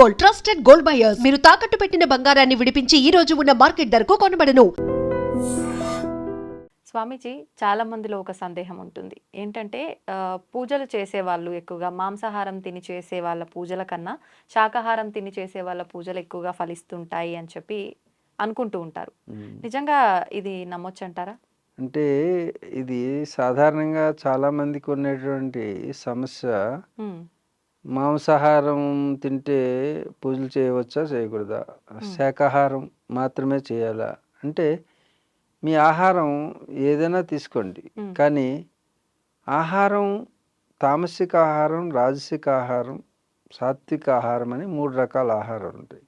Gold, trusted gold buyers. మీరు తాకట్టు పెట్టిన బంగారాన్ని విడిపించి ఈ రోజు ఉన్న మార్కెట్ ధరకు కొనబడను. స్వామీజీ, చాలా మందిలో ఒక సందేహం ఉంటుంది. ఏంటంటే పూజలు చేసేవాళ్ళు ఎక్కువగా మాంసాహారం తిని చేసే వాళ్ళ పూజల కన్నా శాకాహారం తిని చేసే వాళ్ళ పూజలు ఎక్కువగా ఫలిస్తుంటాయి అని చెప్పి అనుకుంటూ ఉంటారు. నిజంగా ఇది నమ్మొచ్చంటారా? అంటే ఇది సాధారణంగా చాలా మందికి ఉన్నటువంటి సమస్య. మాంసాహారం తింటే పూజలు చేయవచ్చా, చేయకూడదా? శాకాహారం మాత్రమే చేయాలా? అంటే మీ ఆహారం ఏదైనా తీసుకోండి, కానీ ఆహారం తామసిక ఆహారం, రాజసిక ఆహారం, సాత్విక ఆహారం అని 3 రకాల ఆహారాలు ఉంటాయి.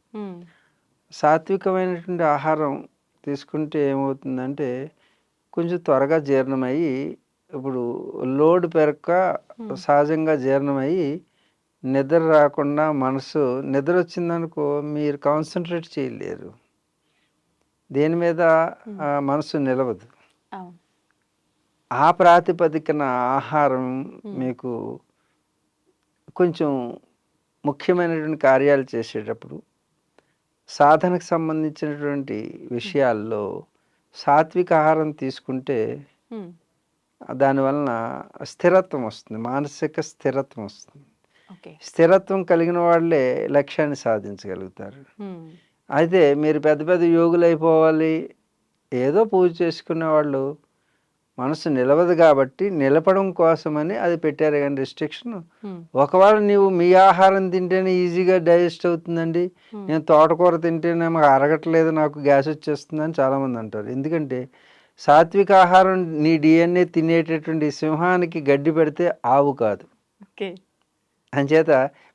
సాత్వికమైనటువంటి ఆహారం తీసుకుంటే ఏమవుతుందంటే కొంచెం త్వరగా జీర్ణమయ్యి, ఇప్పుడు లోడ్ పెరక్క సహజంగా జీర్ణమయ్యి నిద్ర రాకుండా నిద్ర వచ్చిందనుకో మీరు కాన్సన్ట్రేట్ చేయలేరు, దేని మీద మనసు నిలవదు. ఆ ప్రాతిపదికన ఆహారం మీకు కొంచెం ముఖ్యమైనటువంటి కార్యాలు చేసేటప్పుడు సాధనకు సంబంధించినటువంటి విషయాల్లో సాత్విక ఆహారం తీసుకుంటే దానివలన స్థిరత్వం వస్తుంది, మానసిక స్థిరత్వం వస్తుంది. స్థిరత్వం కలిగిన వాళ్ళే లక్ష్యాన్ని సాధించగలుగుతారు. అయితే మీరు పెద్ద పెద్ద యోగులు అయిపోవాలి, ఏదో పూజ చేసుకునే వాళ్ళు మనసు నిలవదు కాబట్టి నిలపడం కోసమని అది పెట్టారు. కానీ రిస్ట్రిక్షన్ ఒకవేళ నీవు మీ ఆహారం తింటేనే ఈజీగా డైజెస్ట్ అవుతుందండి, నేను తోటకూర తింటేనే మాకు అరగట్లేదు, నాకు గ్యాస్ వచ్చేస్తుందని చాలామంది అంటారు. ఎందుకంటే సాత్విక ఆహారం నీ డిఎన్ఏ తినేటటువంటి సింహానికి గడ్డి పెడితే ఆవు కాదు. అంచేత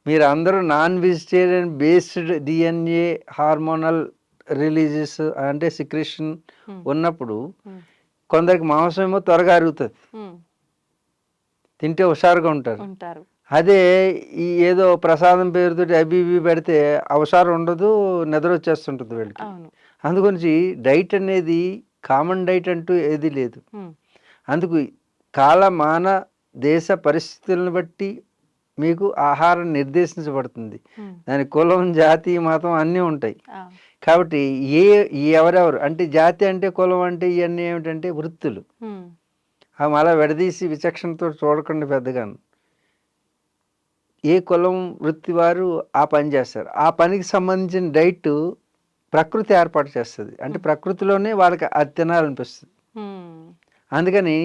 మీరు అందరూ non vegetarian based DNA hormonal releases అంటే సిక్రెషన్ ఉన్నప్పుడు కొందరికి మాంసం ఏమో త్వరగా అరుగుతుంది, తింటే హుషారుగా ఉంటారు. అదే ఈ ఏదో ప్రసాదం పేరుతో అవి పెడితే హుషారు ఉండదు, నిద్ర వచ్చేస్తుంటుంది వీళ్ళకి. అందుగురించి డైట్ అనేది కామన్ డైట్ అంటూ ఏది లేదు. అందుకు కాలమాన దేశ పరిస్థితులను బట్టి మీకు ఆహారం నిర్దేశించబడుతుంది. దాని కులం, జాతి, మతం అన్నీ ఉంటాయి. కాబట్టి ఎవరెవరు అంటే జాతి అంటే కులం అంటే ఇవన్నీ ఏమిటంటే వృత్తులు. అవి అలా విడదీసి విచక్షణతో చూడకుండా పెద్దగాను ఏ కులం వృత్తి వారు ఆ పని చేస్తారు. ఆ పనికి సంబంధించిన డైట్ ప్రకృతి ఏర్పాటు చేస్తుంది. అంటే ప్రకృతిలోనే వాళ్ళకి అది తినాలనిపిస్తుంది. అందుకని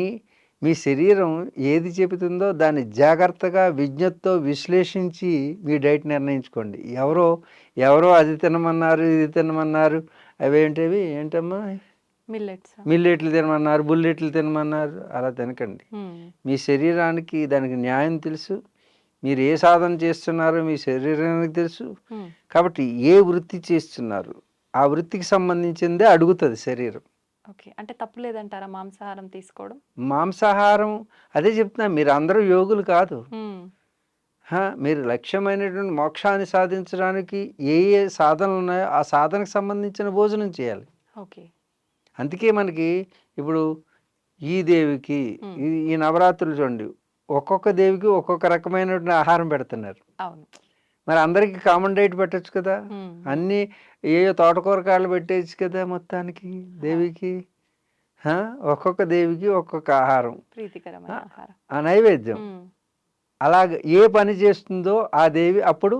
మీ శరీరం ఏది చెబుతుందో దాన్ని జాగ్రత్తగా విజ్ఞతతో విశ్లేషించి మీ డైట్ నిర్ణయించుకోండి. ఎవరో అది తినమన్నారు, ఇది తినమన్నారు, ఏంటమ్మా మిల్లెట్లు తినమన్నారు, బుల్లెట్లు తినమన్నారు, అలా తినకండి. మీ శరీరానికి దానికి న్యాయం తెలుసు, మీరు ఏ సాధన చేస్తున్నారో మీ శరీరానికి తెలుసు. కాబట్టి ఏ వృత్తి చేస్తున్నారు ఆ వృత్తికి సంబంధించిందే అడుగుతుంది శరీరం. అంటే తప్పు లేదంటారా మాంసాహారం తీసుకోవడం? మాంసాహారం అదే చెప్తున్నా, మీరు అందరూ యోగులు కాదు. మీరు లక్ష్యమైనటువంటి మోక్షాన్ని సాధించడానికి ఏ సాధనలు ఉన్నాయో ఆ సాధనకు సంబంధించిన భోజనం చేయాలి. అందుకే మనకి ఇప్పుడు ఈ దేవికి ఈ నవరాత్రులు చూడండి, ఒక్కొక్క దేవికి ఒక్కొక్క రకమైనటువంటి ఆహారం పెడుతున్నారు. మరి అందరికి కామన్ డైట్ పెట్టచ్చు కదా, అన్నీ తోటకూర కాళ్ళు పెట్టేయచ్చు కదా మొత్తానికి దేవికి. ఒక్కొక్క దేవికి ఒక్కొక్క ఆహారం, ఆ నైవేద్యం. అలాగ ఏ పని చేస్తుందో ఆ దేవి అప్పుడు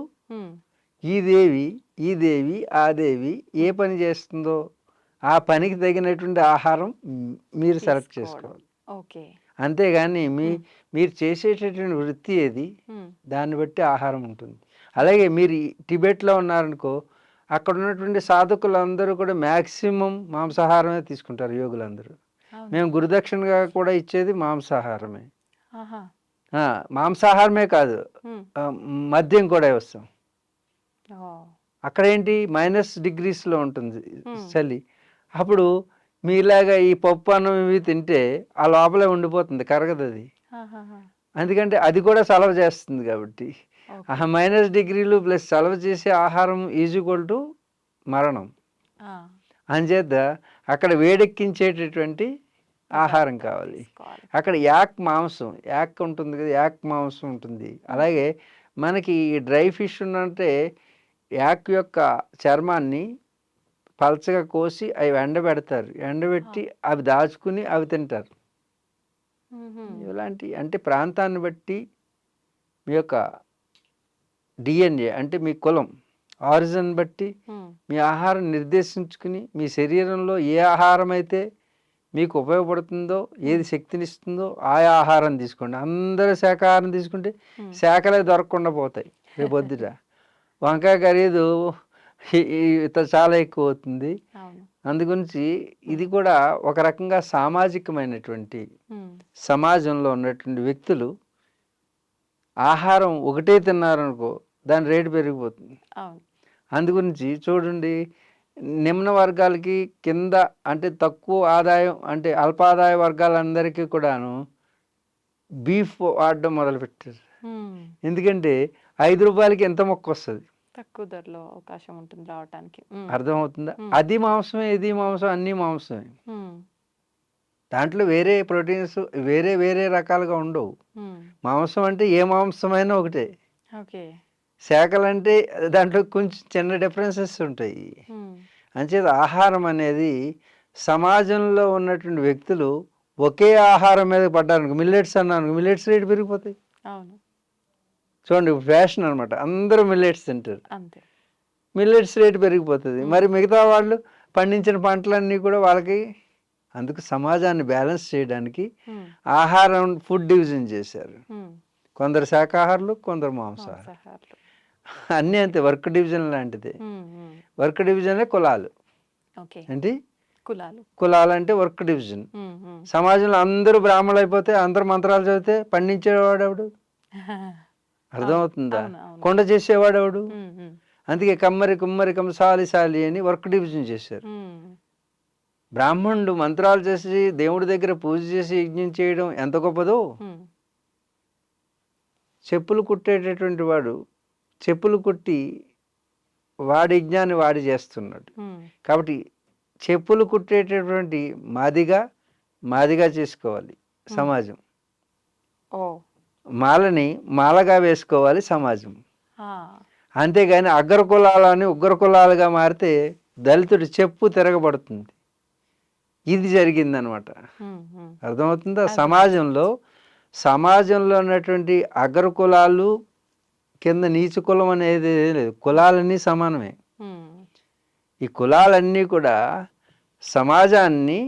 ఈ దేవి ఆ దేవి ఏ పని చేస్తుందో ఆ పనికి తగినటువంటి ఆహారం మీరు సెలెక్ట్ చేసుకోవాలి. అంతేగాని మీరు చేసేటటువంటి వృత్తి ఏది దాన్ని బట్టి ఆహారం ఉంటుంది. అలాగే మీరు టిబెట్లో ఉన్నారనుకో, అక్కడ ఉన్నటువంటి సాధకులందరూ కూడా మ్యాక్సిమం మాంసాహారమే తీసుకుంటారు. యోగులందరూ మేము గురుదక్షిణగా కూడా ఇచ్చేది మాంసాహారమే. మాంసాహారమే కాదు, మద్యం కూడా ఇస్తాం. అక్కడ ఏంటి -డిగ్రీస్లో ఉంటుంది చలి. అప్పుడు మీలాగా ఈ పప్పు అన్నం ఇవి తింటే ఆ లోపలే ఉండిపోతుంది, కరగదు అది. ఎందుకంటే అది కూడా చలవ చేస్తుంది కాబట్టి. -డిగ్రీలు ప్లస్ చలవ చేసే ఆహారం ఈజ్ఈక్వల్ టు మరణం. అంచేత అక్కడ వేడెక్కించేటటువంటి ఆహారం కావాలి. అక్కడ యాక్ ఉంటుంది కదా, యాక్ మాంసం ఉంటుంది. అలాగే మనకి డ్రై ఫిష్ అంటే యాక్ యొక్క చర్మాన్ని పలచగా కోసి అవి ఎండబెడతారు. ఎండబెట్టి అవి దాచుకుని అవి తింటారు. ఇలాంటి అంటే ప్రాంతాన్ని బట్టి మీ యొక్క డిఎన్ఏ అంటే మీ కులం ఆరిజిన్ బట్టి మీ ఆహారం నిర్దేశించుకుని మీ శరీరంలో ఏ ఆహారం అయితే మీకు ఉపయోగపడుతుందో ఏది శక్తినిస్తుందో ఆయా ఆహారం తీసుకోండి. అందరూ శాకాహారం తీసుకుంటే శాఖలే దొరకకుండా పోతాయి. రేపొద్దుట వంకాయ ఖరీదు చాలా ఎక్కువ అవుతుంది. అందుగురించి ఇది కూడా ఒక రకంగా సామాజికమైనటువంటి సమాజంలో ఉన్నటువంటి వ్యక్తులు ఆహారం ఒకటే తిన్నారనుకో దాని రేటు పెరిగిపోతుంది. అందుగురించి చూడండి, నిమ్న వర్గాలకి కింద అంటే తక్కువ ఆదాయం అంటే అల్పాదాయ వర్గాలందరికీ కూడాను బీఫ్ వాడడం మొదలుపెట్టారు. ఎందుకంటే 5 రూపాయలకి ఎంత మొక్క వస్తుంది, తక్కువ ధరలో అవకాశం ఉంటుంది రావడానికి. అర్థమవుతుందా? అది మాంసమే, ఇది మాంసం, అన్ని మాంసమే. దాంట్లో వేరే ప్రోటీన్స్ వేరే వేరే రకాలుగా ఉండవు. మాంసం అంటే ఏ మాంసమైనా ఒకటే. శాఖలు అంటే దాంట్లో కొంచెం చిన్న డిఫరెన్సెస్ ఉంటాయి. అంచేత ఆహారం అనేది సమాజంలో ఉన్నటువంటి వ్యక్తులు ఒకే ఆహారం మీద పడ్డారు. మిల్లెట్స్ అన్నాను, మిల్లెట్స్ రేటు పెరిగిపోతాయి. చూడండి, ఫ్యాషన్ అనమాట, అందరూ మిల్లెట్స్ తింటారు, మిల్లెట్స్ రేటు పెరిగిపోతుంది. మరి మిగతా వాళ్ళు పండించిన పంటలన్నీ కూడా వాళ్ళకి. అందుకు సమాజాన్ని బ్యాలెన్స్ చేయడానికి ఆహారం ఫుడ్ డివిజన్ చేశారు. కొందరు శాకాహారులు, కొందరు మాంసాహారులు, అన్నీ అంతే. వర్క్ డివిజన్ లాంటిది. వర్క్ డివిజనే కులాలు. ఏంటి కులాలు అంటే వర్క్ డివిజన్. సమాజంలో అందరూ బ్రాహ్మణులు అయిపోతే అందరూ మంత్రాలు చదివితే పండించేవాడు ఎవడు? అర్థమవుతుందా? కొండ చేసేవాడు ఎవడు? అందుకే కమ్మరి కుమ్మరి కంసాలి సాలి అని వర్క్ డివిజన్ చేశారు. బ్రాహ్మణుడు మంత్రాలు చేసి దేవుడి దగ్గర పూజ చేసి యజ్ఞం చేయడం ఎంత గొప్పదో, చెప్పులు కుట్టేటటువంటి వాడు చెప్పులు కుట్టి వాడి యజ్ఞాన్ని వాడి చేస్తున్నాడు. కాబట్టి చెప్పులు కుట్టేటటువంటి మాదిగా చేసుకోవాలి సమాజం. మాలని మాలగా వేసుకోవాలి సమాజం. అంతేగాని అగ్ర కులాలని ఉగ్ర కులాలుగా మారితే దళితుడి చెప్పు తిరగబడుతుంది. ఇది జరిగిందనమాట. అర్థమవుతుందా? సమాజంలో ఉన్నటువంటి అగ్ర కులాలు కింద నీచు కులం అనేది లేదు. కులాలన్నీ సమానమే. ఈ కులాలన్నీ కూడా సమాజాన్ని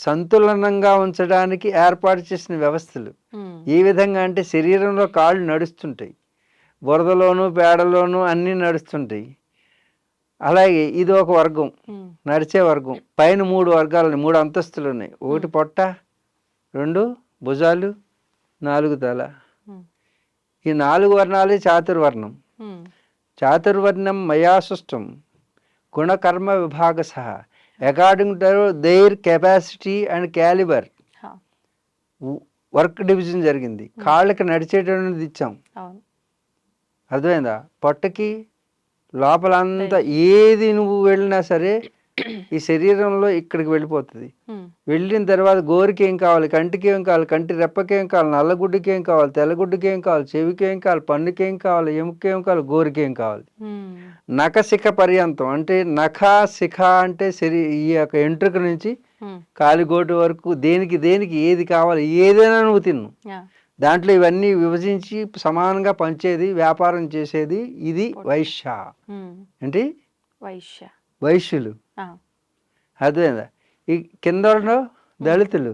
సంతులనంగా ఉంచడానికి ఏర్పాటు చేసిన వ్యవస్థలు. ఏ విధంగా అంటే శరీరంలో కాళ్ళు నడుస్తుంటాయి, బురదలోను పేడలోను అన్నీ నడుస్తుంటాయి. అలాగే ఇది ఒక వర్గం, నడిచే వర్గం. పైన 3 వర్గాలు, 3 అంతస్తులు ఉన్నాయి. 1 పొట్ట, 2 భుజాలు, 4 తల. ఈ 4 వర్ణాలే చాతుర్వర్ణం. చాతుర్వర్ణం మయా సృష్టం గుణకర్మ విభాగ సహ according to their capacity and calibre. Work division జరిగింది. కాళ్ళకి నడిచేటటువంటిది ఇచ్చాం. అర్థమైందా? పొట్టకి లోపలంతా ఏది నువ్వు వెళ్ళినా సరే ఈ శరీరంలో ఇక్కడికి వెళ్ళిపోతుంది. వెళ్ళిన తర్వాత గోరికి ఏం కావాలి, కంటికి ఏం కావాలి, కంటి రెప్పకి ఏం కావాలి, నల్లగుడ్డుకి ఏం కావాలి, తెల్లగుడ్డుకి ఏం కావాలి, చెవికి ఏం కావాలి, పన్నుకి ఏం కావాలి, ఎముకకి ఏం కావాలి, గోరికి ఏం కావాలి. నఖశిఖ పర్యంతం అంటే శిఖ అంటే ఈ యొక్క ఎంట్రుక నుంచి కాలిగోటు వరకు దేనికి ఏది కావాలి, ఏదైనా నువ్వు తిన్ను. దాంట్లో ఇవన్నీ విభజించి సమానంగా పంచేది, వ్యాపారం చేసేది ఇది వైశ్య. ఏంటి? వైశ్యులు. అర్థమైందా? ఈ కింద దళితులు,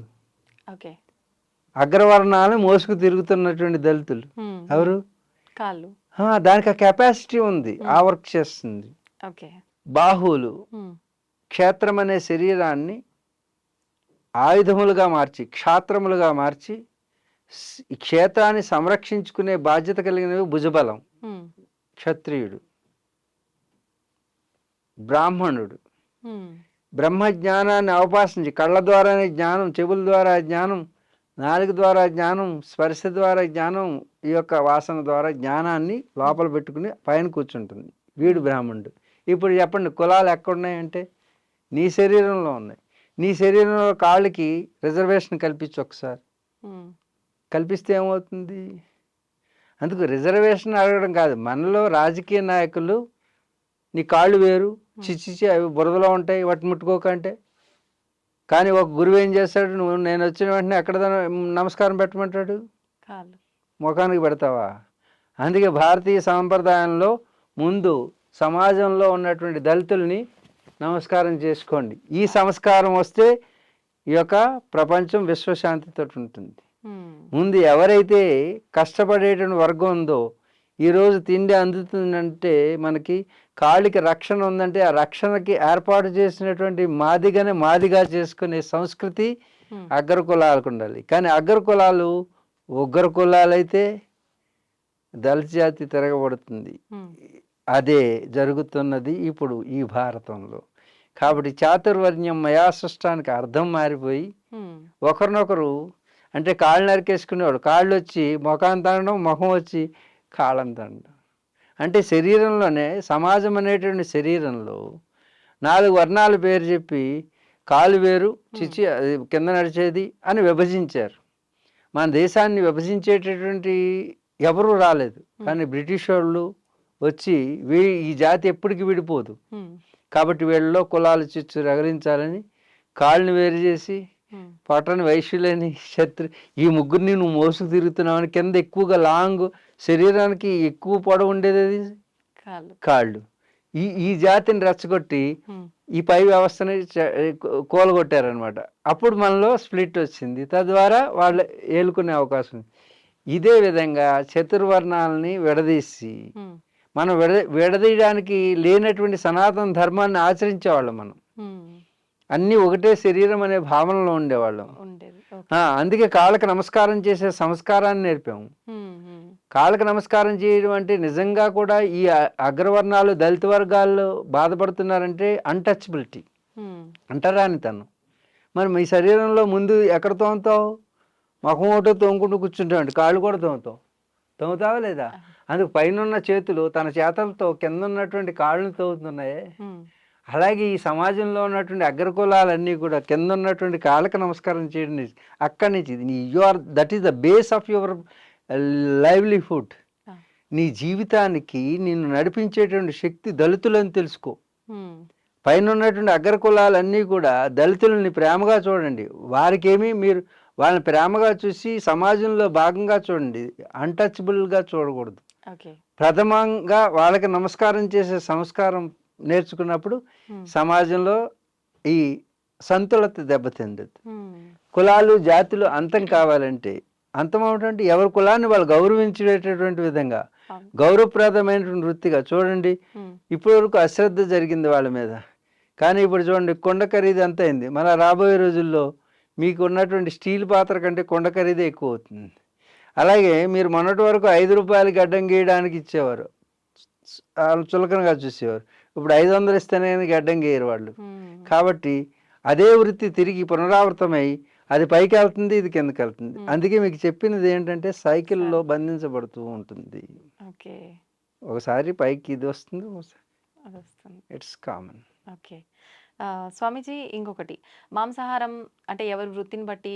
అగ్రవర్ణాలు మోసుకు తిరుగుతున్నటువంటి దళితులు ఎవరు? దానికి ఆ కెపాసిటీ ఉంది, ఆ వర్క్ చేస్తుంది. బాహువులు క్షేత్రం అనే శరీరాన్ని ఆయుధములుగా మార్చి, క్షాత్రములుగా మార్చి ఈ క్షేత్రాన్ని సంరక్షించుకునే బాధ్యత కలిగినవి భుజబలం. క్షత్రియుడు, బ్రాహ్మణుడు బ్రహ్మ జ్ఞానాన్ని అవపాసించి కళ్ళ ద్వారానే జ్ఞానం, చెవుల ద్వారా జ్ఞానం, నాలుక ద్వారా జ్ఞానం, స్పర్శ ద్వారా జ్ఞానం, ఈ యొక్క వాసన ద్వారా జ్ఞానాన్ని లోపల పెట్టుకుని పైన కూర్చుంటుంది. వీడు బ్రాహ్మణుడు. ఇప్పుడు చెప్పండి, కులాలు ఎక్కడున్నాయంటే నీ శరీరంలో ఉన్నాయి. నీ శరీరంలో కాళ్ళకి రిజర్వేషన్ కల్పించు ఒకసారి. కల్పిస్తే ఏమవుతుంది? అందుకు రిజర్వేషన్ అడగడం కాదు, మనలో రాజకీయ నాయకులు నీ కాళ్ళు వేరు, చిచ్చిచి అవి బురదలో ఉంటాయి వాటిని ముట్టుకోకంటే. కానీ ఒక గురువు ఏం చేస్తాడు, నేను వచ్చిన వెంటనే ఎక్కడ నమస్కారం పెట్టమంటాడు, కాళ్ళు ముఖానికి పెడతావా? అందుకే భారతీయ సాంప్రదాయంలో ముందు సమాజంలో ఉన్నటువంటి దళితుల్ని నమస్కారం చేసుకోండి. ఈ సంస్కారం వస్తే ఈ యొక్క ప్రపంచం విశ్వశాంతితో ఉంటుంది. ముందు ఎవరైతే కష్టపడేటువంటి వర్గం ఉందో, ఈరోజు తిండి అందుతుందంటే మనకి కాళ్ళకి రక్షణ ఉందంటే ఆ రక్షణకి ఏర్పాటు చేసినటువంటి మాదిగా చేసుకునే సంస్కృతి అగ్ర కులాలకు ఉండాలి. కానీ అగ్ర కులాలు ఉగ్ర కులాలైతే దళిత జాతి తిరగబడుతుంది. అదే జరుగుతున్నది ఇప్పుడు ఈ భారతంలో. కాబట్టి చాతుర్వర్ణ్యం మయా సృష్టానికి అర్థం మారిపోయి ఒకరినొకరు అంటే కాళ్ళు నరికేసుకునేవాడు, కాళ్ళు వచ్చి ముఖాన్ని తండడం, ముఖం వచ్చి కాళ్ళని తండడం. అంటే శరీరంలోనే సమాజం అనేటువంటి శరీరంలో 4 వర్ణాల పేరు చెప్పి కాలు వేరు చిచి అది కింద నడిచేది అని విభజించారు. మన దేశాన్ని విభజించేటటువంటి ఎవరూ రాలేదు, కానీ బ్రిటిష్ వాళ్ళు వచ్చి ఈ జాతి ఎప్పటికీ విడిపోదు కాబట్టి వీళ్ళలో కులాలు చిచ్చు రగలించాలని కాళ్ళని వేరు చేసి పట్టణ వైశ్యులని ఈ ముగ్గురిని నువ్వు మోసుకు తిరుగుతున్నావని కింద ఎక్కువగా లాంగ్ శరీరానికి ఎక్కువ పొడవు ఉండేది అది కాళ్ళు. ఈ జాతిని రెచ్చగొట్టి ఈ పై వ్యవస్థని కూలగొట్టారనమాట. అప్పుడు మనలో స్ప్లిట్ వచ్చింది, తద్వారా వాళ్ళు ఏలుకునే అవకాశం ఉంది. ఇదే విధంగా చతుర్వర్ణాలని విడదీసి మనం విడదీయడానికి లేనటువంటి సనాతన ధర్మాన్ని ఆచరించేవాళ్ళం. మనం అన్నీ ఒకటే శరీరం అనే భావనలో ఉండేవాళ్ళం. అందుకే కాళ్ళకి నమస్కారం చేసే సంస్కారాన్ని నేర్పాము. కాళ్ళకి నమస్కారం చేయడం అంటే నిజంగా కూడా ఈ అగ్రవర్ణాలు దళిత వర్గాల్లో బాధపడుతున్నారంటే అన్టచబిలిటీ, అంటరానితనం. మరి మీ శరీరంలో ముందు ఎక్కడ తోముతావు? ముఖం ఒకటో తోముకుంటూ కూర్చుంటావు, కాళ్ళు కూడా తోముతావా లేదా? అందుకు పైన ఉన్న చేతులు తన చేతలతో కింద ఉన్నటువంటి కాళ్ళని తోముతున్నాయే. అలాగే ఈ సమాజంలో ఉన్నటువంటి అగ్రకులాలన్నీ కూడా కింద ఉన్నటువంటి కాళ్ళకి నమస్కారం చేయడం అక్కడి నుంచి that is the base of your livelihood. నీ జీవితానికి నిన్ను నడిపించేటువంటి శక్తి దళితులని తెలుసుకో. పైన ఉన్నటువంటి అగ్రకులాలన్నీ కూడా దళితులని ప్రేమగా చూడండి. వారికేమీ మీరు వాళ్ళని ప్రేమగా చూసి సమాజంలో భాగంగా చూడండి, అన్టచబుల్గా చూడకూడదు. ప్రథమంగా వాళ్ళకి నమస్కారం చేసే సంస్కారం నేర్చుకున్నప్పుడు సమాజంలో ఈ సంతులత దెబ్బతిందదు. కులాలు జాతులు అంతం కావాలంటే అంతమవుతుంటే ఎవరి కులాన్ని వాళ్ళు గౌరవించేటటువంటి విధంగా గౌరవప్రదమైనటువంటి వృత్తిగా చూడండి. ఇప్పటి వరకు అశ్రద్ధ జరిగింది వాళ్ళ మీద, కానీ ఇప్పుడు చూడండి కొండ ఖరీదు ఎంత అయింది. మళ్ళీ రాబోయే రోజుల్లో మీకు ఉన్నటువంటి స్టీల్ పాత్ర కంటే కొండ ఖరీదే ఎక్కువ అవుతుంది. అలాగే మీరు మొన్నటి వరకు 5 రూపాయలు గడ్డం గీయడానికి ఇచ్చేవారు, వాళ్ళు చులకనగా చూసేవారు. ఇప్పుడు 500 ఇస్తేనే గడ్డం గీయరు వాళ్ళు. కాబట్టి అదే వృత్తి తిరిగి పునరావృతమై అది పైకి వెళ్తుంది, ఇది కిందకి వెళ్తుంది. అందుకే మీకు చెప్పినది ఏంటంటే సైకిల్లో బంధించబడుతూ ఉంటుంది. ఒకసారి పైకి ఇది వస్తుంది, ఇట్స్ కామన్. ఓకే స్వామీజీ, ఇంకొకటి మాంసాహారం అంటే ఎవరి వృత్తిని బట్టి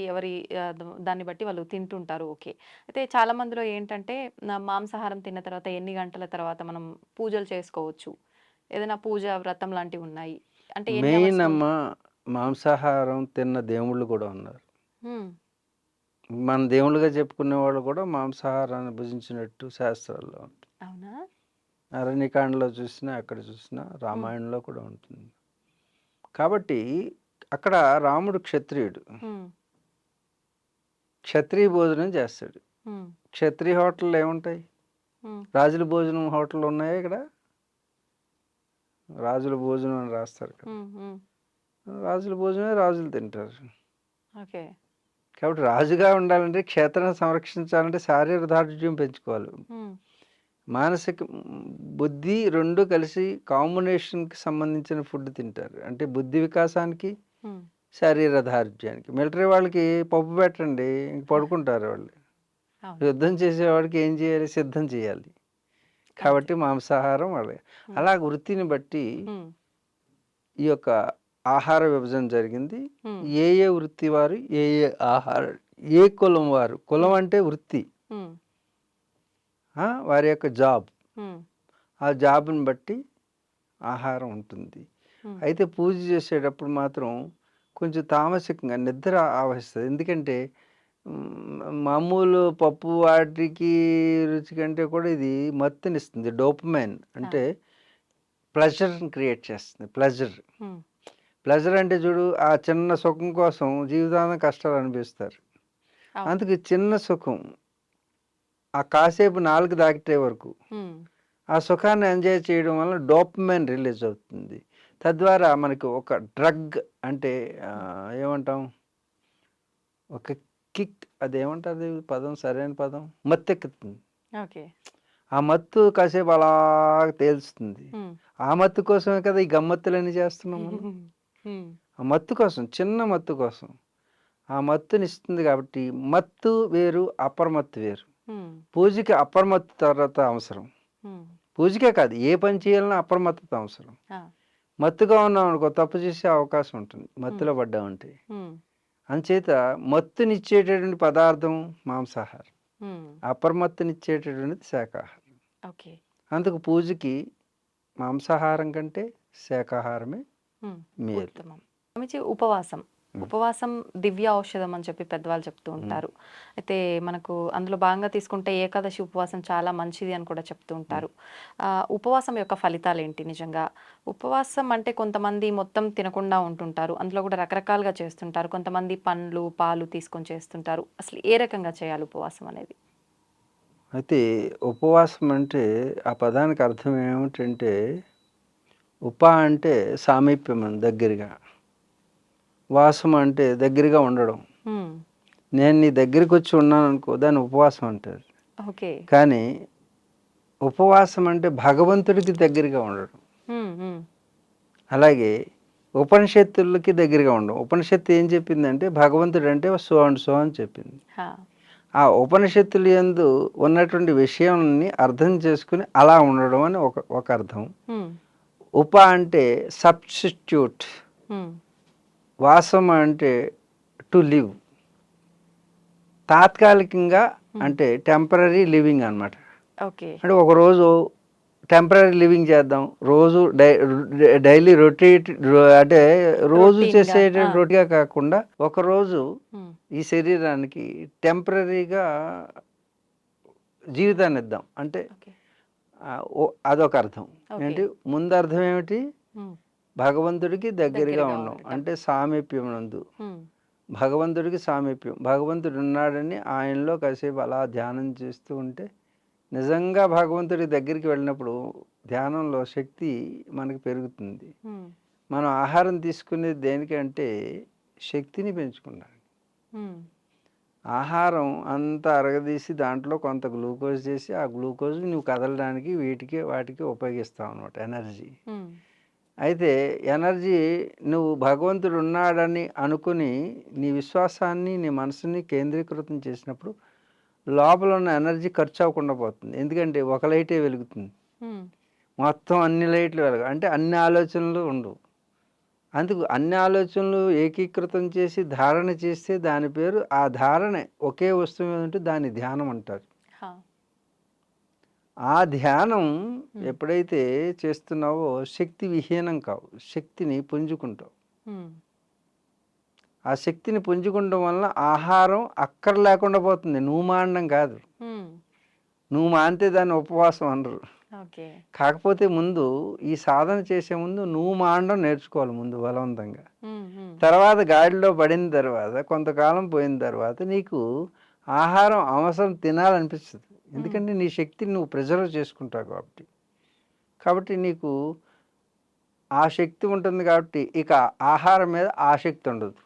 దాన్ని బట్టి వాళ్ళు తింటుంటారు. ఓకే, అయితే చాలా మందిలో ఏంటంటే మాంసాహారం తిన్న తర్వాత ఎన్ని గంటల తర్వాత మనం పూజలు చేసుకోవచ్చు, ఏదైనా పూజ వ్రతం లాంటివి ఉన్నాయి అంటే మెయిన్ అమ్మ మాంసాహారం తిన్న దేవుళ్ళు కూడా ఉన్నారు. మన దేవుళ్ళుగా చెప్పుకునే వాళ్ళు కూడా మాంసాహారాన్ని భుజించినట్టు శాస్త్రాల్లో ఉంటుంది. అవునా? అరణ్యకాండలో చూసినా ఎక్కడ చూసినా రామాయణంలో కూడా ఉంటుంది. కాబట్టి అక్కడ రాముడు క్షత్రియుడు, క్షత్రియ భోజనం చేస్తాడు. క్షత్రియ హోటళ్ళు ఏముంటాయి? రాజుల భోజనం హోటళ్ళు ఉన్నాయా ఇక్కడ? రాజుల భోజనం అని రాస్తారు కదా, రాజుల భోజనమే రాజులు తింటారు. కాబట్టి రాజుగా ఉండాలంటే క్షేత్రాన్ని సంరక్షించాలంటే శారీరక దార్ఢ్యం పెంచుకోవాలి. మానసిక బుద్ధి రెండు కలిసి కాంబినేషన్కి సంబంధించిన ఫుడ్ తింటారు. అంటే బుద్ధి వికాసానికి, శారీర దార్ఢ్యానికి. మిలిటరీ వాళ్ళకి పప్పు పెట్టండి, ఇంక పడుకుంటారు వాళ్ళు. యుద్ధం చేసేవాడికి ఏం చేయాలి? సిద్ధం చేయాలి. కాబట్టి మాంసాహారం వాళ్ళే. అలా వృత్తిని బట్టి ఈ యొక్క ఆహార విభజన జరిగింది. ఏ ఏ వృత్తి వారు ఏ ఏ ఆహార, ఏ కులం వారు, కులం అంటే వృత్తి. వారి యొక్క జాబ్, ఉమ్, ఆ జాబ్ని బట్టి ఆహారం ఉంటుంది. ఉమ్, అయితే పూజ చేసేటప్పుడు మాత్రం కొంచెం తామసికంగా నిద్ర ఆవహిస్తుంది. ఎందుకంటే మామూలు పప్పు వాటికి రుచి కంటే కూడా ఇది మత్తునిస్తుంది. డోపమైన్ అంటే ప్లెజర్ని క్రియేట్ చేస్తుంది. ఉమ్, ప్లెజర్ అంటే చూడు, ఆ చిన్న సుఖం కోసం జీవితాంతం కష్టాలు అనిపిస్తారు. అవును. అందుకు చిన్న సుఖం ఆ కాసేపు నాలుగు దాటితే వరకు ఉమ్, ఆ సుఖాన్ని ఎంజాయ్ చేయడం వల్ల డోపమైన్ రిలీజ్ అవుతుంది. తద్వారా మనకు ఒక డ్రగ్ అంటే ఏమంటాం, ఒక కిక్, అదేమంటారు పదం, సరైన పదం, మత్తెక్కుతుంది. ఓకే. ఆ మత్తు కాసేపు అలా తేలుస్తుంది. ఉమ్, ఆ మత్తు కోసమే కదా ఈ గమ్మత్తులన్నీ చేస్తున్నాం మనం. ఉమ్, ఆ మత్తు కోసం, చిన్న మత్తు కోసం ఆ మత్తునిస్తుంది. కాబట్టి మత్తు వేరు, అపరమత్తు వేరు. ఉమ్, పూజకి అపరమత్తు తర్వాత అవసరం. ఉమ్, పూజకే కాదు, ఏ పని చేయాలన్నా అప్రమత్తత అవసరం. ఆ, మత్తుగా ఉన్నాం అనుకో తప్పు చేసే అవకాశం ఉంటుంది, మత్తులో పడ్డామంటే. ఉమ్, అంచేత మత్తునిచ్చేటటువంటి పదార్థం మాంసాహారం, ఉమ్, అపరమత్తునిచ్చేటటువంటిది శాకాహారం. ఓకే. అందుకు పూజకి మాంసాహారం కంటే శాకాహారమే ఉమ్, మేలు. ఉత్తమం. స్వామిజీ, ఉపవాసం ఉపవాసం దివ్య ఔషధం అని చెప్పి పెద్దవాళ్ళు చెప్తూ ఉంటారు. అయితే మనకు అందులో భాగంగా తీసుకుంటే ఏకాదశి ఉపవాసం చాలా మంచిది అని కూడా చెప్తూ ఉంటారు. ఉపవాసం యొక్క ఫలితాలు ఏంటి నిజంగా? ఉపవాసం అంటే కొంతమంది మొత్తం తినకుండా ఉంటుంటారు, అందులో కూడా రకరకాలుగా చేస్తుంటారు. కొంతమంది పండ్లు పాలు తీసుకొని చేస్తుంటారు. అసలు ఏ రకంగా చేయాలి ఉపవాసం అనేది? అయితే ఉపవాసం అంటే ఆ పదానికి అర్థం ఏమిటంటే, ఉప అంటే సామీప్యం, దగ్గరగా. వాసం అంటే దగ్గరగా ఉండడం. ఉమ్, నేను నీ దగ్గరికి వచ్చి ఉన్నాను అనుకో, దాన్ని ఉపవాసం అంటారు. ఓకే. కానీ ఉపవాసం అంటే భగవంతుడికి దగ్గరగా ఉండడం. ఉమ్, ఉమ్, అలాగే ఉపనిషత్తులకి దగ్గరగా ఉండడం. ఉపనిషత్తు ఏం చెప్పిందంటే భగవంతుడు అంటే సో అండ్ సో అని చెప్పింది. హా, ఆ ఉపనిషత్తులు యందు ఉన్నటువంటి విషయాన్ని అర్థం చేసుకుని అలా ఉండడం అని ఒక అర్థం. ఉమ్, ఉప అంటే సబ్స్టిట్యూట్, ఉమ్, వాసం అంటే టు లివ్, తాత్కాలికంగా అంటే టెంపరీ లివింగ్ అన్నమాట. ఓకే. అంటే ఒకరోజు టెంపరీ లివింగ్ చేద్దాం, రోజు డైలీ అంటే రోజు Routine గా, చేసే ఆ. రొటీగా కాకుండా ఒకరోజు ఉమ్, ఈ శరీరానికి టెంపరీగా జీవితాన్ని ఇద్దాం అంటే ఓకే. అదొక అర్థం. Okay. ఏంటి ముందు అర్థం ఏమిటి? ఉమ్, భగవంతుడికి దగ్గరగా దగ్గరగా ఉండడం ఉండటం. అంటే సామీప్యం నందు. ఉమ్, భగవంతుడికి సామీప్యం, భగవంతుడు ఉన్నాడని ఆయనలో కాసేపు అలా ధ్యానం చేస్తూ ఉంటే నిజంగా భగవంతుడి దగ్గరికి వెళ్ళినప్పుడు ధ్యానంలో శక్తి మనకి పెరుగుతుంది. ఉమ్, మనం ఆహారం తీసుకునేది దేనికంటే శక్తిని పెంచుకుంటాం. ఉమ్, ఆహారం అంతా అరగదీసి దాంట్లో కొంత గ్లూకోజ్ చేసి ఆ గ్లూకోజ్ నువ్వు కదలడానికి వీటికి వాటికి ఉపయోగిస్తావు అనమాట, ఎనర్జీ. ఉమ్, అయితే ఎనర్జీ నువ్వు భగవంతుడు ఉన్నాడని అనుకుని నీ విశ్వాసాన్ని నీ మనసుని కేంద్రీకృతం చేసినప్పుడు లోపల ఉన్న ఎనర్జీ ఖర్చు అవ్వకుండా పోతుంది. ఎందుకంటే ఒక లైటే వెలుగుతుంది, ఉమ్, మొత్తం అన్ని లైట్లు వెలగ అంటే అన్ని ఆలోచనలు ఉండవు. అందుకు అన్ని ఆలోచనలు ఏకీకృతం చేసి ధారణ చేస్తే దాని పేరు, ఆ ధారణ ఒకే వస్తువు మీద ఉంటే దాన్ని ధ్యానం అంటారు. హా, ఆ ధ్యానం ఎప్పుడైతే చేస్తున్నావో శక్తి విహీనం కావు, శక్తిని పుంజుకుంటావు. ఉమ్, ఆ శక్తిని పుంజుకుంటం వల్ల ఆహారం అక్కర లేకుండా పోతుంది, నువ్వు మానడం కాదు. ఉమ్, నువ్వు మానితే దాన్ని ఉపవాసం అనరు. ఓకే. కాకపోతే ముందు ఈ సాధన చేసే ముందు నువ్వు మానడం నేర్చుకోవాలి ముందు బలవంతంగా. ఉమ్, ఉమ్, తర్వాత గాడిలో పడిన తర్వాత కొంతకాలం పోయిన తర్వాత నీకు ఆహారం అవసరం తినాలనిపిస్తుంది. ఎందుకంటే నీ శక్తిని నువ్వు ప్రిజర్వ్ చేసుకుంటావు కాబట్టి నీకు ఆ శక్తి ఉంటుంది. కాబట్టి ఇక ఆహారం మీద ఆసక్తి ఉండదు.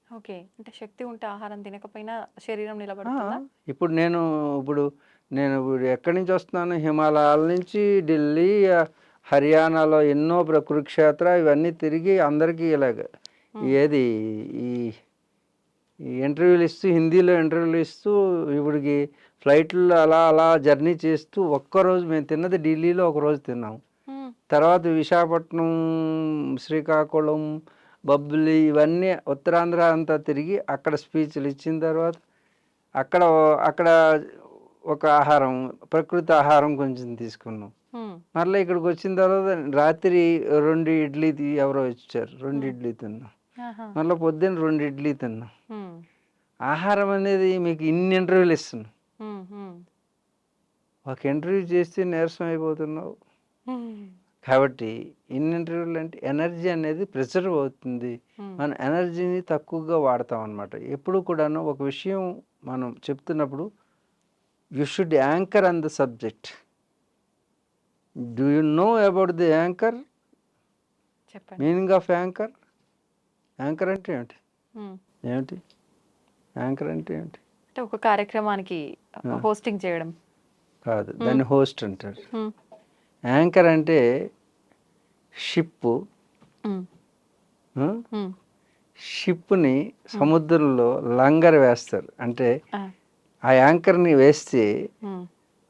ఓకే. అంటే శక్తి ఉంటే ఆహారం తినకపోయినా శరీరం నిలబడుతుందా? ఇప్పుడు నేను ఎక్కడి నుంచి వస్తున్నాను, హిమాలయాల నుంచి ఢిల్లీ, హర్యానాలో ఎన్నో కురుక్షేత్ర ఇవన్నీ తిరిగి అందరికీ ఇలాగ ఏది ఈ ఇంటర్వ్యూలు ఇస్తూ, హిందీలో ఇంటర్వ్యూలు ఇస్తూ, ఇప్పటికి ఫ్లైట్లో అలా అలా జర్నీ చేస్తూ ఒక్కరోజు మేము తిన్నది ఢిల్లీలో ఒకరోజు తిన్నాం. ఉమ్, తర్వాత విశాఖపట్నం, శ్రీకాకుళం, బొబ్బిలి ఇవన్నీ ఉత్తరాంధ్ర అంతా తిరిగి అక్కడ స్పీచ్లు ఇచ్చిన తర్వాత అక్కడ ఒక ఆహారం, ప్రకృతి ఆహారం కొంచెం తీసుకున్నాం. మరలా ఇక్కడికి వచ్చిన తర్వాత రాత్రి 2 ఇడ్లీ ఎవరో ఇచ్చారు. 2 ఇడ్లీ తిన్నాం. మళ్ళీ పొద్దున్న 2 ఇడ్లీ తిన్నాం. ఆహారం అనేది మీకు ఇన్ని ఇంటర్వ్యూలు ఇస్తున్నాం. ఒక ఇంటర్వ్యూ చేస్తే నీరసం అయిపోతున్నావు. కాబట్టి ఇన్ని ఇంటర్వ్యూలు అంటే ఎనర్జీ అనేది ప్రిజర్వ్ అవుతుంది. మన ఎనర్జీని తక్కువగా వాడతాం అన్నమాట. ఎప్పుడు కూడాను ఒక విషయం మనం చెప్తున్నప్పుడు you should anchor on the subject. Do you know about the anchor? చెప్పండి. Meaning of anchor? యాంకర్ అంటే ఏమిటి? ఏమిటి యాంకర్ అంటే ఏమిటి? అంటే ఒక కార్యక్రమానికి హోస్టింగ్ చేయడం కాదు, దాన్ని హోస్ట్ అంటారు. యాంకర్ అంటే షిప్. షిప్ని సముద్రంలో లంగర్ వేస్తారు. అంటే ఆ యాంకర్ని వేస్తే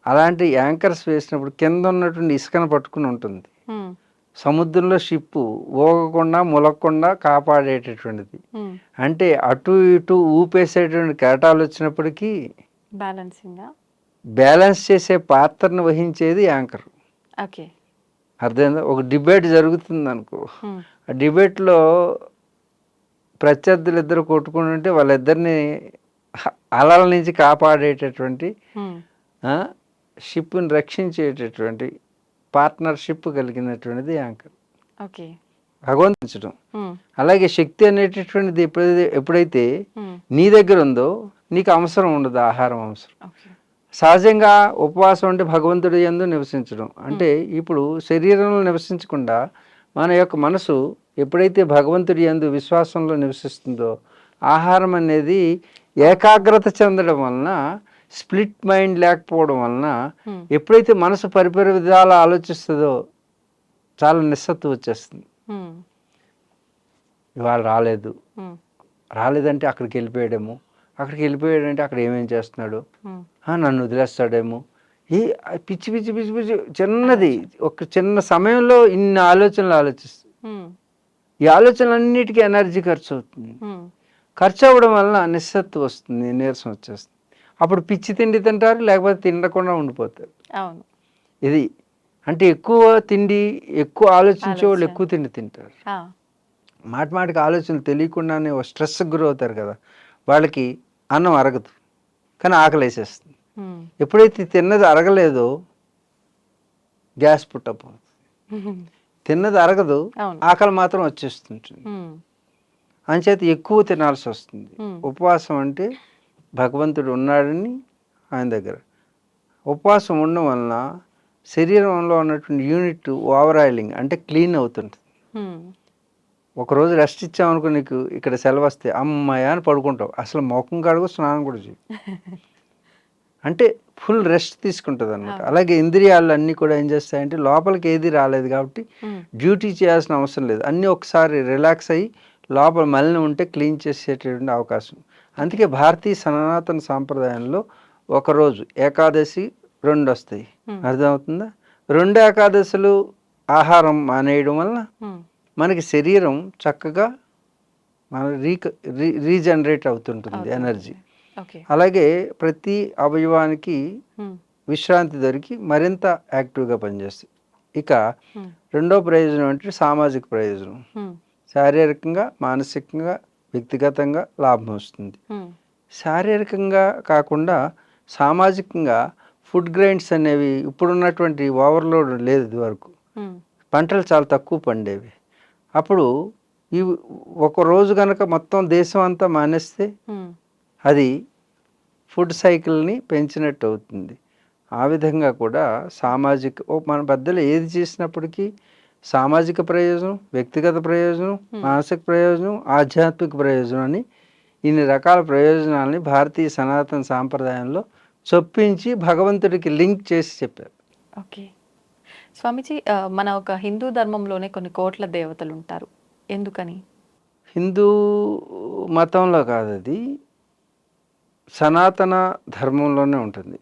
అలాంటి యాంకర్స్ వేసినప్పుడు కింద ఉన్నటువంటి ఇసుకను పట్టుకుని ఉంటుంది. సముద్రంలో షిప్పు ఊగకుండా ములగకుండా కాపాడేటటువంటిది. అంటే అటు ఇటు ఊపేసేటువంటి కెరటాలు వచ్చినప్పటికీ బ్యాలెన్స్ చేసే పాత్రను వహించేది యాంకర్. ఓకే, అర్థమైందా? ఒక డిబేట్ జరుగుతుంది అనుకో, ఆ డిబేట్లో ప్రత్యర్థులు ఇద్దరు కొట్టుకుని ఉంటే వాళ్ళిద్దరిని అలల నుంచి కాపాడేటటువంటి షిప్ని రక్షించేటటువంటి పార్ట్నర్షిప్ కలిగినటువంటిది యాంకర్. ఓకే, భగవంతించడం. అలాగే శక్తి అనేటటువంటిది ఎప్పుడైతే నీ దగ్గర ఉందో నీకు అవసరం ఉండదు, ఆహారం అవసరం. సహజంగా ఉపవాసం అంటే భగవంతుడి యందు నివసించడం. అంటే ఇప్పుడు శరీరంలో నివసించకుండా మన యొక్క మనసు ఎప్పుడైతే భగవంతుడి యందు విశ్వాసంలో నివసిస్తుందో ఆహారం అనేది ఏకాగ్రత చెందడం వలన, స్ప్లిట్ మైండ్ లేకపోవడం వలన ఎప్పుడైతే మనసు పరిపరి విధాలు ఆలోచిస్తుందో చాలా నిస్సత్తు వచ్చేస్తుంది. ఇవాళ రాలేదంటే అక్కడికి వెళ్ళిపోయాడేమో, అక్కడికి వెళ్ళిపోయాడంటే అక్కడ ఏమేం చేస్తున్నాడు, నన్ను వదిలేస్తాడేమో, ఈ పిచ్చి పిచ్చి పిచ్చి పిచ్చి చిన్నది ఒక చిన్న సమయంలో ఇన్ని ఆలోచనలు ఆలోచిస్తుంది. ఈ ఆలోచనలన్నిటికీ ఎనర్జీ ఖర్చు అవుతుంది. ఖర్చు అవ్వడం వల్ల నిస్సత్తు వస్తుంది, నీరసం వచ్చేస్తుంది. అప్పుడు పిచ్చి తిండి తింటారు, లేకపోతే తినకుండా ఉండిపోతారు. ఇది అంటే ఎక్కువ తిండి, ఎక్కువ ఆలోచించే వాళ్ళు ఎక్కువ తిండి తింటారు. మాటికి ఆలోచనలు తెలియకుండానే స్ట్రెస్కి గురవుతారు కదా, వాళ్ళకి అన్నం అరగదు కానీ ఆకలి వేసేస్తుంది. ఎప్పుడైతే తిన్నది అరగలేదో గ్యాస్ పుట్టప్ అవుతుంది. తిన్నది అరగదు, ఆకలి మాత్రం వచ్చేస్తుంటుంది. అంచేత ఎక్కువ తినాల్సి వస్తుంది. ఉపవాసం అంటే భగవంతుడు ఉన్నాడని ఆయన దగ్గర ఉపవాసం ఉండడం వలన శరీరంలో ఉన్నటువంటి యూనిట్ ఓవర్ ఆయిలింగ్ అంటే క్లీన్ అవుతుంటుంది. ఒకరోజు రెస్ట్ ఇచ్చామనుకో, నీకు ఇక్కడ సెలవు వస్తే అమ్మాయ అని పడుకుంటావు, అసలు ముఖం కడుగు, స్నానం కూడా చేయి. అంటే ఫుల్ రెస్ట్ తీసుకుంటుంది అనమాట. అలాగే ఇంద్రియాలు అన్నీ కూడా ఏం చేస్తాయంటే లోపలికి ఏది రాలేదు కాబట్టి డ్యూటీ చేయాల్సిన అవసరం లేదు, అన్నీ ఒకసారి రిలాక్స్ అయ్యి లోపల మలినం ఉంటే క్లీన్ చేసేటటువంటి అవకాశం. అందుకే భారతీయ సనాతన సాంప్రదాయంలో ఒకరోజు ఏకాదశి 2 వస్తాయి. అర్థమవుతుందా? 2 ఏకాదశులు ఆహారం మానేయడం వలన మనకి శరీరం చక్కగా మన రీజనరేట్ అవుతుంటుంది ఎనర్జీ. అలాగే ప్రతి అవయవానికి విశ్రాంతి దొరికి మరింత యాక్టివ్గా పనిచేస్తుంది. ఇక రెండో ప్రయోజనం అంటే సామాజిక ప్రయోజనం. శారీరకంగా, మానసికంగా, వ్యక్తిగతంగా లాభం వస్తుంది. శారీరకంగా కాకుండా సామాజికంగా ఫుడ్ గ్రైన్స్ అనేవి ఇప్పుడున్నటువంటి ఓవర్లోడ్ లేదు. ఇదివరకు పంటలు చాలా తక్కువ పండేవి. అప్పుడు ఈ ఒక రోజు కనుక మొత్తం దేశం అంతా మానేస్తే అది ఫుడ్ సైకిల్ని పెంచినట్టు అవుతుంది. ఆ విధంగా కూడా మన పెద్దలు ఏది చేసినప్పటికీ సామాజిక ప్రయోజనం, వ్యక్తిగత ప్రయోజనం, మానసిక ప్రయోజనం, ఆధ్యాత్మిక ప్రయోజనం అని ఇన్ని రకాల ప్రయోజనాలని భారతీయ సనాతన సాంప్రదాయంలో చొప్పించి భగవంతుడికి లింక్ చేసి చెప్పారు. ఓకే స్వామీజీ, మన ఒక హిందూ ధర్మంలోనే కొన్ని కోట్ల దేవతలు ఉంటారు, ఎందుకని? హిందూ మతంలో కాదు, అది సనాతన ధర్మంలోనే ఉంటుంది.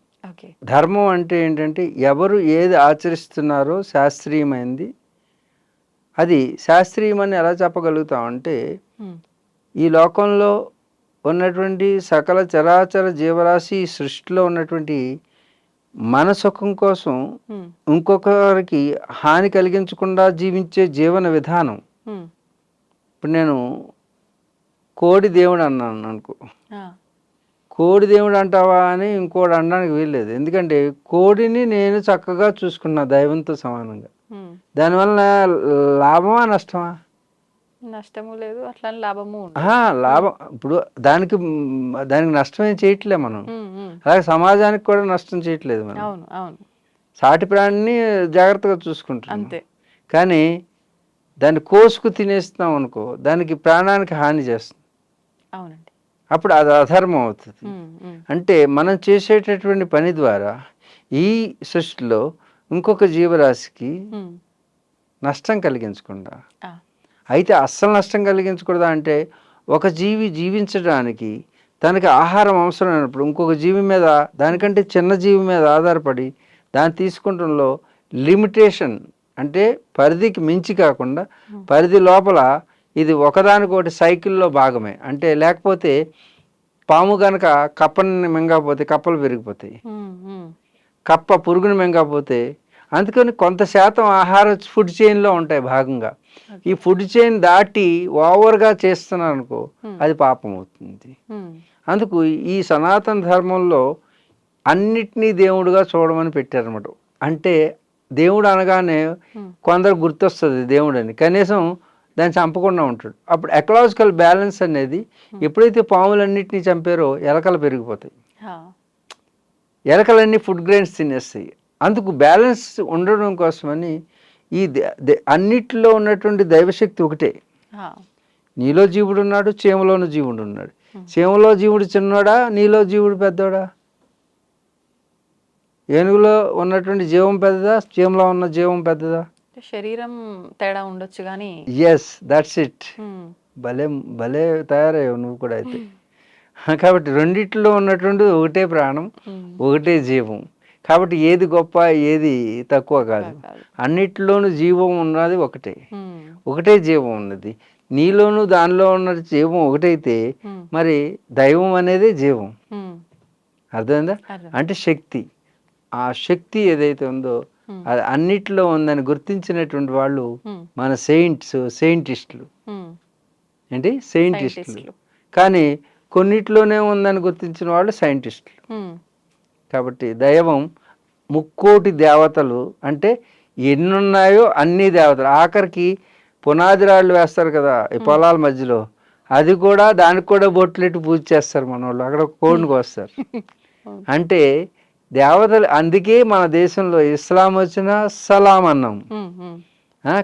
ధర్మం అంటే ఏంటంటే ఎవరు ఏది ఆచరిస్తున్నారో శాస్త్రీయమైంది. అది శాస్త్రీయమని ఎలా చెప్పగలుగుతామంటే ఈ లోకంలో ఉన్నటువంటి సకల చరాచర జీవరాశి, సృష్టిలో ఉన్నటువంటి మన సుఖం కోసం ఉమ్, ఇంకొకరికి హాని కలిగించకుండా జీవించే జీవన విధానం. ఉమ్, ఇప్పుడు నేను కోడి దేవుడు అన్నాను అనుకో, ఆ, కోడి దేవుడు అంటావా అని ఇంకోటి అనడానికి వీల్లేదు. ఎందుకంటే కోడిని నేను చక్కగా చూసుకున్నా దైవంతో సమానంగా. ఉమ్. దానివల్ల లాభమా నష్టమా? నష్టము లేదు అట్లానే లాభము ఉండదు. లాభం. ఇప్పుడు దానికి దానికి నష్టం ఏం చేయట్లే మనం. ఉమ్, ఉమ్. అలాగే సమాజానికి కూడా నష్టం చేయట్లేదు మనం. అవును అవును సాటి ప్రాణిని జాగ్రత్తగా చూసుకుంటున్నాం. అంతే. కానీ దాన్ని కోసుకు తినేస్తున్నాం అనుకో, దానికి ప్రాణానికి హాని చేస్తుంది. అవునండి. అప్పుడు అది అధర్మం అవుతుంది. ఉమ్, ఉమ్, అంటే మనం చేసేటటువంటి పని ద్వారా ఈ సృష్టిలో ఇంకొక జీవరాశికి ఉమ్. నష్టం కలిగించకుండా, ఆ, అయితే అస్సలు నష్టం కలిగించకూడదా అంటే, ఒక జీవి జీవించడానికి తనకి ఆహారం అవసరమైనప్పుడు ఇంకొక జీవి మీద, దానికంటే చిన్న జీవి మీద ఆధారపడి దాన్ని తీసుకుంటంలో లిమిటేషన్, అంటే పరిధికి మించి కాకుండా పరిధి లోపల ఇది ఒకదానికొకటి సైకిల్లో భాగమే. అంటే లేకపోతే పాము కనుక కప్పని మింగకపోతే కప్పలు పెరిగిపోతాయి, ఉమ్, ఉమ్. కప్ప పురుగుని మింగకపోతే. అందుకని కొంత శాతం ఆహార ఫుడ్ చైన్లో ఉంటాయి భాగంగా. ఈ ఫుడ్ చైన్ దాటి ఓవర్గా చేస్తున్నారు అనుకో, అది పాపం అవుతుంది. ఉమ్, అందుకు ఈ సనాతన ధర్మంలో అన్నిటినీ దేవుడుగా చూడమని పెట్టారన్నమాట. అంటే దేవుడు అనగానే కొందరు గుర్తొస్తుంది దేవుడు అని, కనీసం దాన్ని చంపకుండా ఉంటాడు. అప్పుడు ఎకలాజికల్ బ్యాలెన్స్ అనేది, ఎప్పుడైతే పాములన్నింటినీ చంపారో ఎలకలు పెరిగిపోతాయి, ఆ, ఎలకలన్నీ ఫుడ్ గ్రెయిన్స్ తినేస్తాయి. అందుకు బ్యాలెన్స్ ఉండడం కోసమని ఈ అన్నిటిలో ఉన్నటువంటి దైవశక్తి ఒకటే. ఆ. నీలో జీవుడు ఉన్నాడు, చీమలోను జీవుడు ఉన్నాడు. చీమలో జీవుడు చిన్నోడా, నీలో జీవుడు పెద్దోడా? ఏనుగులో ఉన్నటువంటి జీవం పెద్దదా, చీమలో ఉన్న జీవం పెద్దదా? శరీరం తేడా ఉండొచ్చు కానీ. Yes, that's it. భలే భలే తయారయ్యావు నువ్వు కూడా అయితే. కాబట్టి రెండిట్లో ఉన్నటువంటి ఒకటే ప్రాణం, ఒకటే జీవం. కాబట్టి ఏది గొప్ప ఏది తక్కువ కాదు. అన్నిటిలోనూ జీవం ఉన్నది ఒకటే, ఒకటే జీవం ఉన్నది. నీలోను దానిలో ఉన్న జీవం ఒకటైతే మరి దైవం అనేది జీవం. అర్థమైందా? అంటే శక్తి. ఆ శక్తి ఏదైతే ఉందో అది అన్నిటిలో ఉందని గుర్తించినటువంటి వాళ్ళు మన సైంటిస్టులు. ఏంటి సైంటిస్టులు? కానీ కొన్నిట్లోనే ఉందని గుర్తించిన వాళ్ళు సైంటిస్టులు. కాబట్టి దైవం ముక్కోటి దేవతలు, అంటే ఎన్నున్నాయో అన్ని దేవతలు. ఆఖరికి పునాది రాళ్ళు వేస్తారు కదా ఈ పొలాల మధ్యలో, అది కూడా దానికి కూడా బొట్లెట్టి పూజ చేస్తారు మన వాళ్ళు. అక్కడ కోడిని కోస్తారు. అంటే దేవతలు. అందుకే మన దేశంలో ఇస్లాం వచ్చినా సలాం అన్నాం,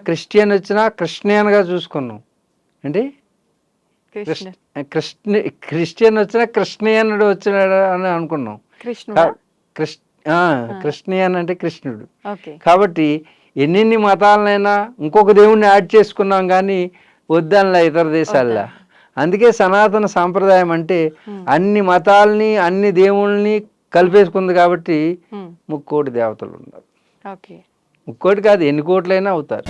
క్రిస్టియన్ వచ్చినా కృష్ణియన్గా చూసుకున్నాం. అంటే క్రిస్టియన్ వచ్చినా కృష్ణియనుడు వచ్చినాడు అని అనుకున్నాం. కృష్ణియన్ అంటే కృష్ణుడు. కాబట్టి ఎన్ని మతాలనైనా ఇంకొక దేవుణ్ణి యాడ్ చేసుకున్నాం కానీ వద్దనలా ఇతర దేశాల్లో. అందుకే సనాతన సాంప్రదాయం అంటే అన్ని మతాలని అన్ని దేవుళ్ళని కలిపేసుకుంది. కాబట్టి ముక్కోటి దేవతలు ఉన్నారు. ముక్కోటి కాదు, ఎన్ని కోట్లైనా అవుతారు.